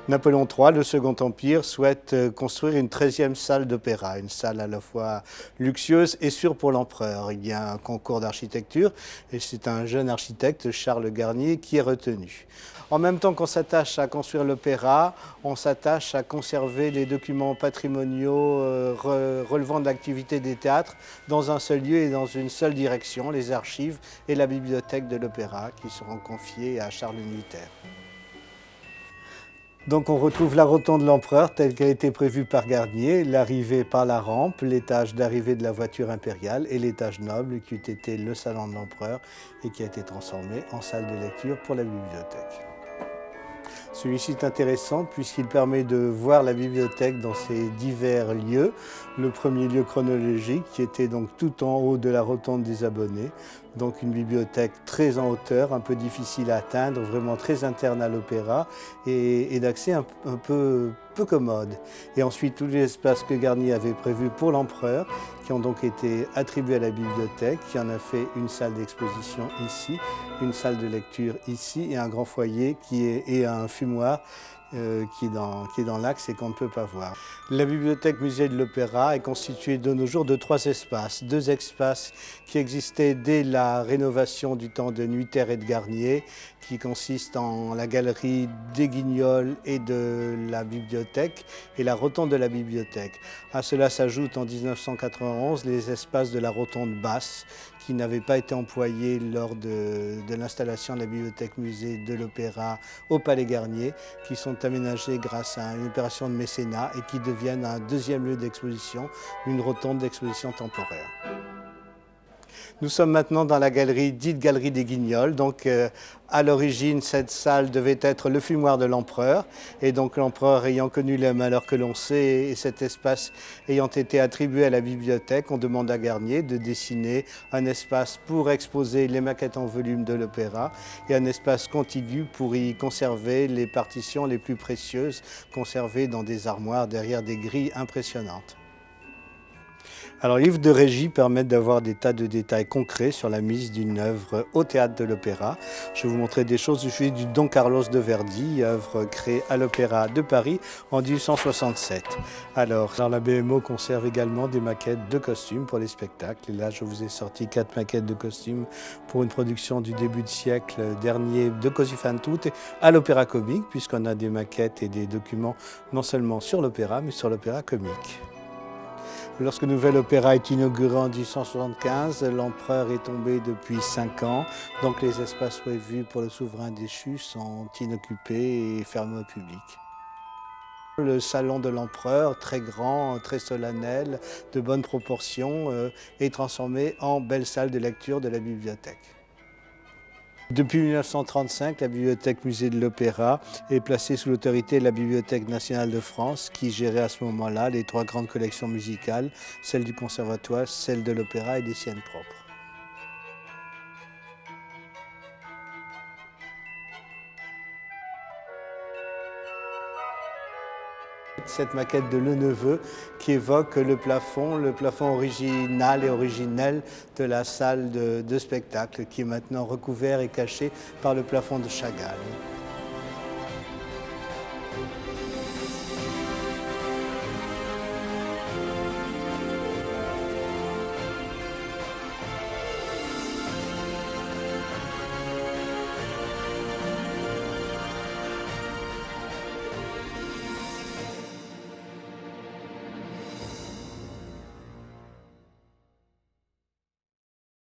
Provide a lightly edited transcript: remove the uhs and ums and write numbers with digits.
Napoléon III, le Second Empire, souhaite construire une 13e salle d'opéra, une salle à la fois luxueuse et sûre pour l'empereur. Il y a un concours d'architecture et c'est un jeune architecte, Charles Garnier, qui est retenu. En même temps qu'on s'attache à construire l'opéra, on s'attache à conserver les documents patrimoniaux relevant de l'activité des théâtres dans un seul lieu et dans une seule direction, les archives et la bibliothèque de l'opéra qui seront confiées à Charles Nuiter. Donc on retrouve la rotonde de l'empereur telle qu'elle a été prévue par Garnier, l'arrivée par la rampe, l'étage d'arrivée de la voiture impériale et l'étage noble qui eût été le salon de l'empereur et qui a été transformé en salle de lecture pour la bibliothèque. Celui-ci est intéressant puisqu'il permet de voir la bibliothèque dans ses divers lieux. Le premier lieu chronologique qui était donc tout en haut de la rotonde des abonnés. Donc une bibliothèque très en hauteur, un peu difficile à atteindre, vraiment très interne à l'opéra et d'accès un peu commode. Et ensuite tous les espaces que Garnier avait prévus pour l'empereur qui ont donc été attribués à la bibliothèque, qui en a fait une salle d'exposition ici, une salle de lecture ici et un grand foyer et un fumoir qui est dans l'axe et qu'on ne peut pas voir. La bibliothèque musée de l'Opéra est constituée de nos jours de 3 espaces. 2 espaces qui existaient dès la rénovation du temps de Nuiter et de Garnier, qui consistent en la galerie des Guignols et de la bibliothèque et la rotonde de la bibliothèque. À cela s'ajoutent en 1991 les espaces de la rotonde basse qui n'avaient pas été employés lors de l'installation de la bibliothèque musée de l'Opéra au Palais Garnier, qui sont aménagés grâce à une opération de mécénat et qui deviennent un 2e lieu d'exposition, une rotonde d'exposition temporaire. Nous sommes maintenant dans la galerie dite Galerie des Guignols. Donc, à l'origine, cette salle devait être le fumoir de l'empereur. Et donc, l'empereur ayant connu les malheurs que l'on sait et cet espace ayant été attribué à la bibliothèque, on demande à Garnier de dessiner un espace pour exposer les maquettes en volume de l'opéra et un espace contigu pour y conserver les partitions les plus précieuses, conservées dans des armoires derrière des grilles impressionnantes. Alors, les livres de régie permettent d'avoir des tas de détails concrets sur la mise d'une œuvre au théâtre de l'opéra. Je vais vous montrer des choses du sujet du Don Carlos de Verdi, œuvre créée à l'Opéra de Paris en 1867. Alors la BMO conserve également des maquettes de costumes pour les spectacles. Et là, je vous ai sorti 4 maquettes de costumes pour une production du début de siècle dernier de Così fan tutte à l'Opéra Comique, puisqu'on a des maquettes et des documents non seulement sur l'opéra, mais sur l'Opéra Comique. Lorsque Nouvel Opéra est inauguré en 1875, l'empereur est tombé depuis 5 ans, donc les espaces prévus pour le souverain déchu sont inoccupés et fermés au public. Le salon de l'empereur, très grand, très solennel, de bonnes proportions, est transformé en belle salle de lecture de la bibliothèque. Depuis 1935, la bibliothèque musée de l'Opéra est placée sous l'autorité de la Bibliothèque nationale de France qui gérait à ce moment-là les 3 grandes collections musicales, celle du Conservatoire, celle de l'Opéra et des siennes propres. Cette maquette de Le Neveu qui évoque le plafond original et originel de la salle de spectacle qui est maintenant recouvert et caché par le plafond de Chagall.